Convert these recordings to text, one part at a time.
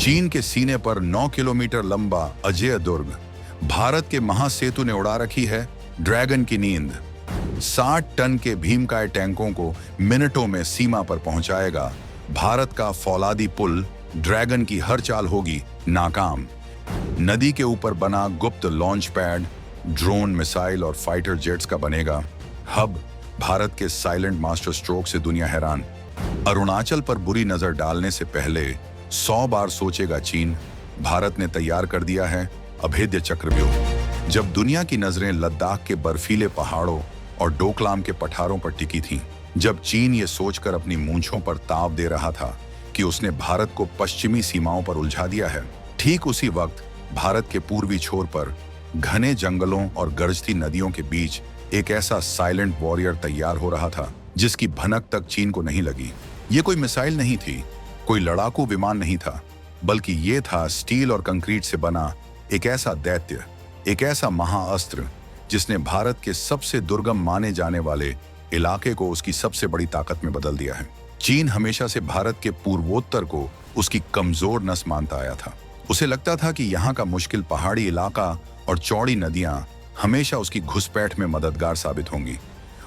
चीन के सीने पर 9 किलोमीटर लंबा अजेय दुर्ग, भारत के महासेतु ने उड़ा रखी है ड्रैगन की नींद। 60 टन के भीमकाय टैंकों को मिनटों में सीमा पर पहुंचाएगा भारत का फौलादी पुल। ड्रैगन की हर चाल होगी नाकाम। नदी के ऊपर बना गुप्त लॉन्च पैड ड्रोन, मिसाइल और फाइटर जेट्स का बनेगा हब। भारत के साइलेंट मास्टर स्ट्रोक से दुनिया हैरान। अरुणाचल पर बुरी नजर डालने से पहले 100 बार सोचेगा चीन। भारत ने तैयार कर दिया है अभेद्य चक्रव्यूह। जब दुनिया की नजरें लद्दाख के बर्फीले पहाड़ों और डोकलाम के पठारों पर टिकी थीं, जब चीन ये सोचकर अपनी मूंछों पर ताव दे रहा था कि उसने भारत को पश्चिमी सीमाओं पर उलझा दिया है, ठीक उसी वक्त भारत के पूर्वी छोर पर घने जंगलों और गरजती नदियों के बीच एक ऐसा साइलेंट वॉरियर तैयार हो रहा था जिसकी भनक तक चीन को नहीं लगी। ये कोई मिसाइल नहीं थी, कोई लड़ाकू विमान नहीं था, बल्कि ये था स्टील और कंक्रीट से बना एक ऐसा दैत्य, एक ऐसा महाअस्त्र जिसने भारत के सबसे दुर्गम माने जाने वाले इलाके को उसकी सबसे बड़ी ताकत में बदल दिया है। चीन हमेशा से भारत के पूर्वोत्तर को उसकी कमजोर नस मानता आया था। उसे लगता था कि यहाँ का मुश्किल पहाड़ी इलाका और चौड़ी नदियां हमेशा उसकी घुसपैठ में मददगार साबित होंगी।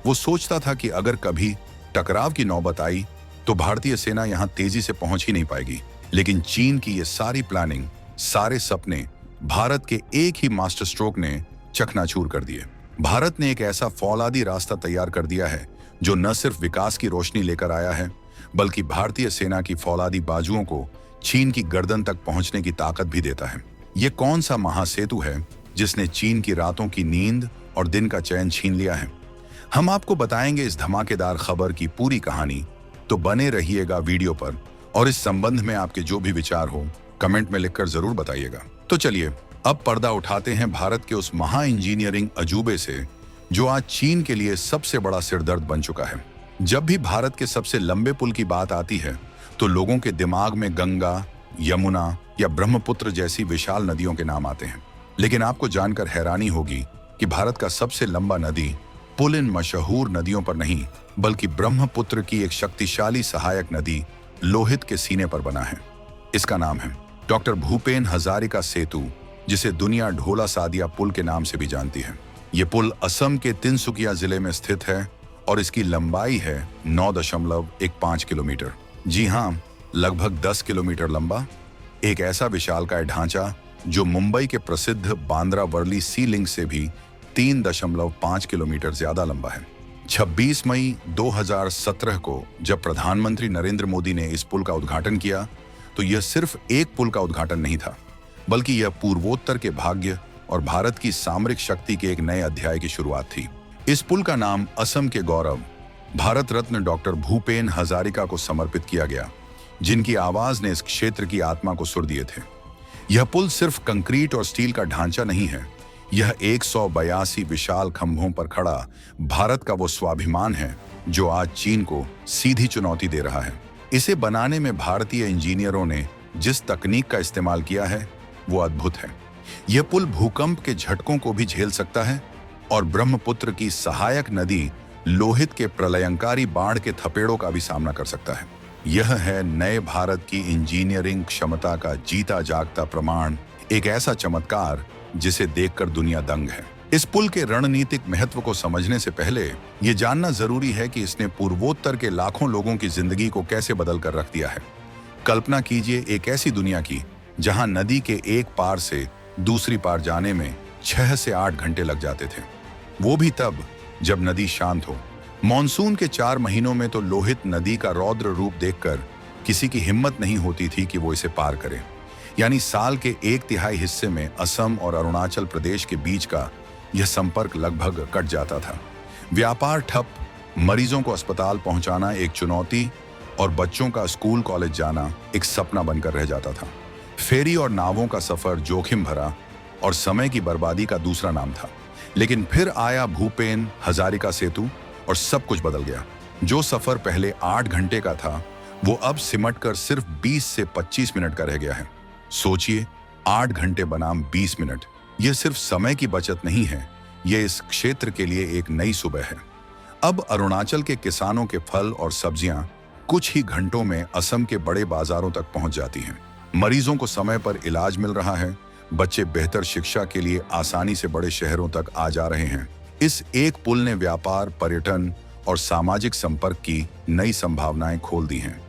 वो सोचता था कि अगर कभी टकराव की नौबत आई तो भारतीय सेना यहाँ तेजी से पहुंच ही नहीं पाएगी। लेकिन चीन की ये सारी प्लानिंग, सारे सपने भारत के एक ही मास्टर स्ट्रोक ने चकनाचूर कर दिए। भारत ने एक ऐसा फौलादी रास्ता तैयार कर दिया है जो न सिर्फ विकास की रोशनी लेकर आया है, बल्कि भारतीय सेना की फौलादी बाजुओं को चीन की गर्दन तक पहुंचने की ताकत भी देता है। ये कौन सा महासेतु है जिसने चीन की रातों की नींद और दिन का चैन छीन लिया है? हम आपको बताएंगे इस धमाकेदार खबर की पूरी कहानी, तो बने रहिएगा वीडियो पर। और इस संबंध में आपके जो भी विचार हो कमेंट में लिखकर जरूर बताइएगा। तो चलिए अब पर्दा उठाते हैं भारत के उस महा इंजीनियरिंग अजूबे से जो आज चीन के लिए सबसे बड़ा सिरदर्द बन चुका है। जब भी भारत के सबसे लंबे पुल की बात आती है तो लोगों के दिमाग में गंगा, यमुना या ब्रह्मपुत्र जैसी विशाल नदियों के नाम आते हैं। लेकिन आपको जानकर हैरानी होगी कि भारत का सबसे लंबा नदी पुल इन मशहूर नदियों पर नहीं, बल्कि ब्रह्मपुत्र की एक शक्तिशाली सहायक नदी लोहित के सीने पर बना है। इसका नाम है डॉक्टर भूपेन हजारिका सेतु, जिसे दुनिया ढोला सादिया पुल के नाम से भी जानती है। ये पुल असम के तिनसुकिया जिले में स्थित है और इसकी लंबाई है 9.15 किलोमीटर। जी हाँ, लगभग 10 किलोमीटर लंबा। एक ऐसा विशालकाय ढांचा जो मुंबई के प्रसिद्ध बांद्रा वर्ली सी लिंक से भी 3.5 किलोमीटर ज्यादा लंबा है। 26 मई 2017 को जब प्रधानमंत्री नरेंद्र मोदी ने इस पुल का उद्घाटन किया तो यह सिर्फ एक पुल का उद्घाटन नहीं था, बल्कि यह पूर्वोत्तर के भाग्य और भारत की सामरिक शक्ति के एक नए अध्याय की शुरुआत थी। इस पुल का नाम असम के गौरव, भारत रत्न डॉक्टर भूपेन हजारिका को समर्पित किया गया, जिनकी आवाज ने इस क्षेत्र की आत्मा को सुर दिए थे। यह पुल सिर्फ कंक्रीट और स्टील का ढांचा नहीं है, यह 182 विशाल खंभों पर खड़ा भारत का वो स्वाभिमान है जो आज चीन को सीधी चुनौती दे रहा है। इसे बनाने में भारतीय इंजीनियरों ने जिस तकनीक का इस्तेमाल किया है वो अद्भुत है। यह पुल भूकंप के झटकों को भी झेल सकता है और ब्रह्मपुत्र की सहायक नदी लोहित के प्रलयंकारी बाढ़ के थपेड़ों का भी सामना कर सकता है। यह है नए भारत की इंजीनियरिंग क्षमता का जीता जागता प्रमाण, एक ऐसा चमत्कार जिसे देखकर दुनिया दंग है। इस पुल के रणनीतिक महत्व को समझने से पहले यह जानना जरूरी है कि इसने पूर्वोत्तर के लाखों लोगों की जिंदगी को कैसे बदल कर रख दिया है। कल्पना कीजिए एक ऐसी दुनिया की जहां नदी के एक पार से दूसरी पार जाने में 6 से 8 घंटे लग जाते थे, वो भी तब जब नदी शांत हो। मॉनसून के 4 महीनों में तो लोहित नदी का रौद्र रूप देखकर किसी की हिम्मत नहीं होती थी कि वो इसे पार करे। यानी साल के 1/3 हिस्से में असम और अरुणाचल प्रदेश के बीच का यह संपर्क लगभग कट जाता था। व्यापार ठप, मरीजों को अस्पताल पहुंचाना एक चुनौती और बच्चों का स्कूल कॉलेज जाना एक सपना बनकर रह जाता था। फेरी और नावों का सफर जोखिम भरा और समय की बर्बादी का दूसरा नाम था। लेकिन फिर आया भूपेन हजारिका सेतु और सब कुछ बदल गया। जो सफर पहले 8 घंटे का था वो अब सिमटकर सिर्फ 20 से 25 मिनट का रह गया है। सोचिए, 8 घंटे बनाम 20 मिनट। यह सिर्फ समय की बचत नहीं है, यह इस क्षेत्र के लिए एक नई सुबह है। अब अरुणाचल के किसानों के फल और सब्जियां कुछ ही घंटों में असम के बड़े बाजारों तक पहुंच जाती हैं। मरीजों को समय पर इलाज मिल रहा है, बच्चे बेहतर शिक्षा के लिए आसानी से बड़े शहरों तक आ जा रहे हैं। इस एक पुल ने व्यापार, पर्यटन और सामाजिक संपर्क की नई संभावनाएं खोल दी हैं।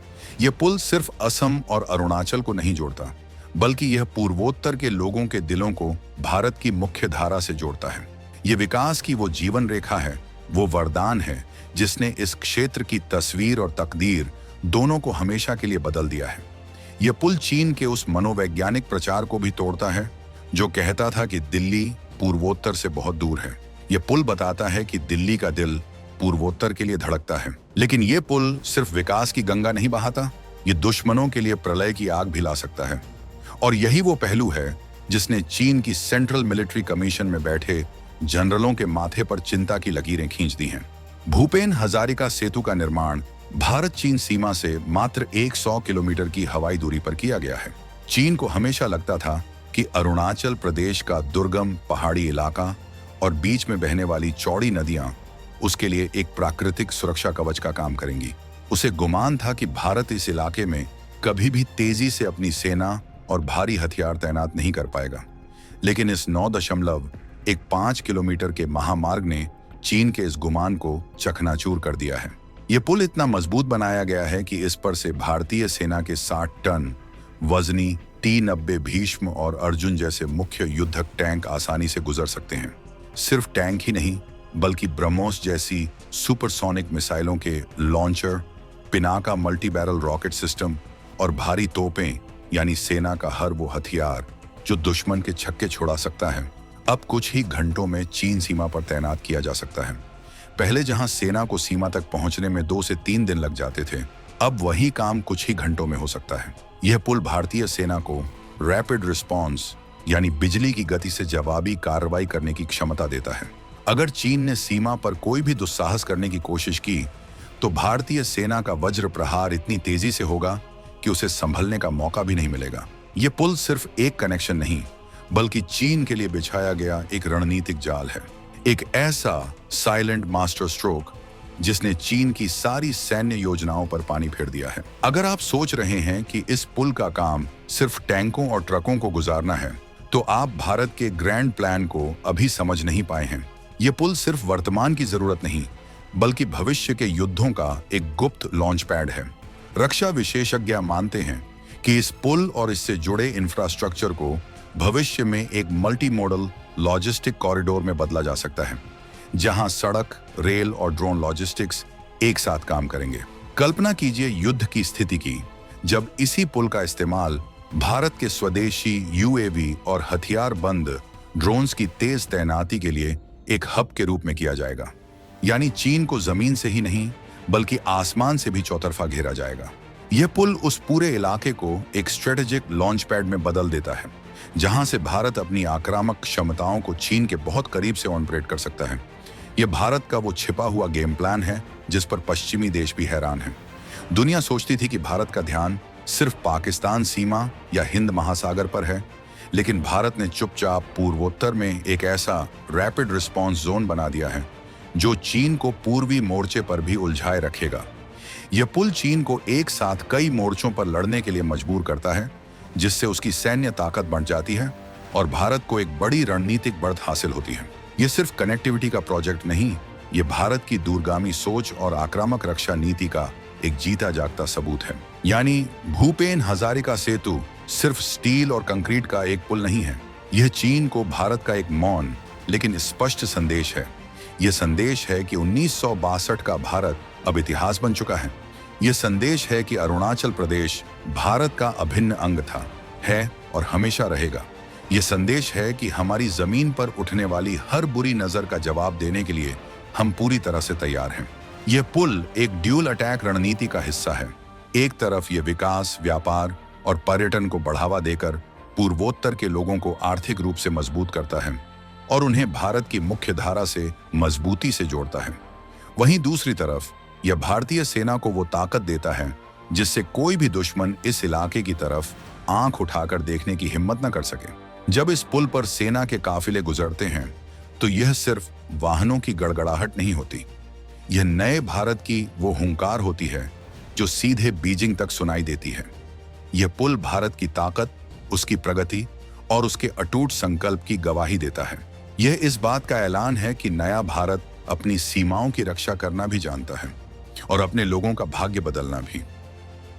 यह पुल सिर्फ असम और अरुणाचल को नहीं जोड़ता, बल्कि यह पूर्वोत्तर के लोगों के दिलों को भारत की मुख्य धारा से जोड़ता है। ये विकास की वो जीवन रेखा है, वो वरदान है जिसने इस क्षेत्र की तस्वीर और तकदीर दोनों को हमेशा के लिए बदल दिया है। यह पुल चीन के उस मनोवैज्ञानिक प्रचार को भी तोड़ता है जो कहता था कि दिल्ली पूर्वोत्तर से बहुत दूर है। यह पुल बताता है कि दिल्ली का दिल पूर्वोत्तर के लिए धड़कता है। लेकिन यह पुल सिर्फ विकास की गंगा नहीं बहाता, ये दुश्मनों के लिए प्रलय की आग भी ला सकता है। और यही वो पहलू है जिसने चीन की सेंट्रल मिलिट्री कमीशन में बैठे जनरलों के माथे पर चिंता की लकीरें खींच दी हैं। भूपेन हजारिका सेतु का निर्माण भारत चीन सीमा से मात्र 100 किलोमीटर की हवाई दूरी पर किया गया है। चीन को हमेशा लगता था कि अरुणाचल प्रदेश का दुर्गम पहाड़ी इलाका और बीच में बहने वाली चौड़ी नदियां उसके लिए एक प्राकृतिक सुरक्षा कवच का काम करेंगी। उसे गुमान था कि भारत इस इलाके में कभी भी तेजी से अपनी सेना और भारी हथियार तैनात नहीं कर पाएगा। लेकिन इस 9.15 किलोमीटर के महामार्ग ने चीन के इस गुमान को चकनाचूर कर दिया है। यह पुल इतना मजबूत बनाया गया है कि इस पर से भारतीय सेना के 60 टन वजनी T-90 भीष्म और अर्जुन जैसे मुख्य युद्धक टैंक आसानी से गुजर सकते हैं। सिर्फ टैंक ही नहीं, बल्कि ब्रह्मोस जैसी सुपरसोनिक मिसाइलों के launcher, Pinaka multi barrel rocket system और भारी तोपें यानी सेना का हर वो हथियार जो दुश्मन के छक्के छोड़ा सकता है, अब कुछ ही घंटों में चीन सीमा पर तैनात किया जा सकता है। पहले जहां सेना को सीमा तक पहुंचने में 2 से 3 दिन लग जाते थे, अब वही काम कुछ ही घंटों में हो सकता है। यह पुल भारतीय सेना को रैपिड रिस्पॉन्स यानी बिजली की गति से जवाबी कार्रवाई करने की क्षमता देता है। अगर चीन ने सीमा पर कोई भी दुस्साहस करने की कोशिश की, तो भारतीय सेना का वज्र प्रहार इतनी तेजी से होगा कि उसे संभलने का मौका भी नहीं मिलेगा। यह पुल सिर्फ एक कनेक्शन नहीं, बल्कि चीन के लिए बिछाया गया एक रणनीतिक जाल है, एक ऐसा साइलेंट मास्टर स्ट्रोक जिसने चीन की सारी सैन्य योजनाओं पर पानी फेर दिया है। अगर आप सोच रहे हैं कि इस पुल का काम सिर्फ टैंकों और ट्रकों को गुजारना है, तो आप भारत के ग्रैंड प्लान को अभी समझ नहीं पाए हैं। यह पुल सिर्फ वर्तमान की जरूरत नहीं, बल्कि भविष्य के युद्धों का एक गुप्त लॉन्च पैड है। रक्षा विशेषज्ञ मानते हैं कि इस पुल और इससे जुड़े इंफ्रास्ट्रक्चर को भविष्य में एक मल्टी मॉडल लॉजिस्टिक कॉरिडोर में बदला जा सकता है, जहां सड़क, रेल और ड्रोन लॉजिस्टिक्स एक साथ काम करेंगे। कल्पना कीजिए युद्ध की स्थिति की, जब इसी पुल का इस्तेमाल भारत के स्वदेशी UAV और हथियारबंद ड्रोन्स की तेज तैनाती के लिए एक हब के रूप में किया जाएगा। यानी चीन को जमीन से ही नहीं, बल्कि आसमान से भी चौतरफा घेरा जाएगा। यह पुल उस पूरे इलाके को एक स्ट्रेटेजिक लॉन्च पैड में बदल देता है, जहां से भारत अपनी आक्रामक क्षमताओं को चीन के बहुत करीब से ऑपरेट कर सकता है। यह भारत का वो छिपा हुआ गेम प्लान है जिस पर पश्चिमी देश भी हैरान हैं। दुनिया सोचती थी कि भारत का ध्यान सिर्फ पाकिस्तान सीमा या हिंद महासागर पर है, लेकिन भारत ने चुपचाप पूर्वोत्तर में एक ऐसा रैपिड रिस्पॉन्स जोन बना दिया है जो चीन को पूर्वी मोर्चे पर भी उलझाए रखेगा। यह पुल चीन को एक साथ कई मोर्चों पर लड़ने के लिए मजबूर करता है, जिससे उसकी सैन्य ताकत बढ़ जाती है और भारत को एक बड़ी रणनीतिक बढ़त हासिल होती है। यह सिर्फ कनेक्टिविटी का प्रोजेक्ट नहीं, ये भारत की दूरगामी सोच और आक्रामक रक्षा नीति का एक जीता जागता सबूत है। यानी भूपेन हजारिका सेतु सिर्फ स्टील और कंक्रीट का एक पुल नहीं है, यह चीन को भारत का एक मौन लेकिन स्पष्ट संदेश है। यह संदेश है कि 1962 का भारत अब इतिहास बन चुका है। यह संदेश है कि अरुणाचल प्रदेश भारत का अभिन्न अंग था, है और हमेशा रहेगा। यह संदेश है कि हमारी जमीन पर उठने वाली हर बुरी नजर का जवाब देने के लिए हम पूरी तरह से तैयार हैं। यह पुल एक ड्यूल अटैक रणनीति का हिस्सा है। एक तरफ यह विकास, व्यापार और पर्यटन को बढ़ावा देकर पूर्वोत्तर के लोगों को आर्थिक रूप से मजबूत करता है और उन्हें भारत की मुख्य धारा से मजबूती से जोड़ता है। वहीं दूसरी तरफ यह भारतीय सेना को वो ताकत देता है जिससे कोई भी दुश्मन इस इलाके की तरफ आंख उठाकर देखने की हिम्मत न कर सके। जब इस पुल पर सेना के काफिले गुजरते हैं, तो यह सिर्फ वाहनों की गड़गड़ाहट नहीं होती, यह नए भारत की वो हुंकार होती है जो सीधे बीजिंग तक सुनाई देती है। यह पुल भारत की ताकत, उसकी प्रगति और उसके अटूट संकल्प की गवाही देता है। यह इस बात का ऐलान है कि नया भारत अपनी सीमाओं की रक्षा करना भी जानता है और अपने लोगों का भाग्य बदलना भी।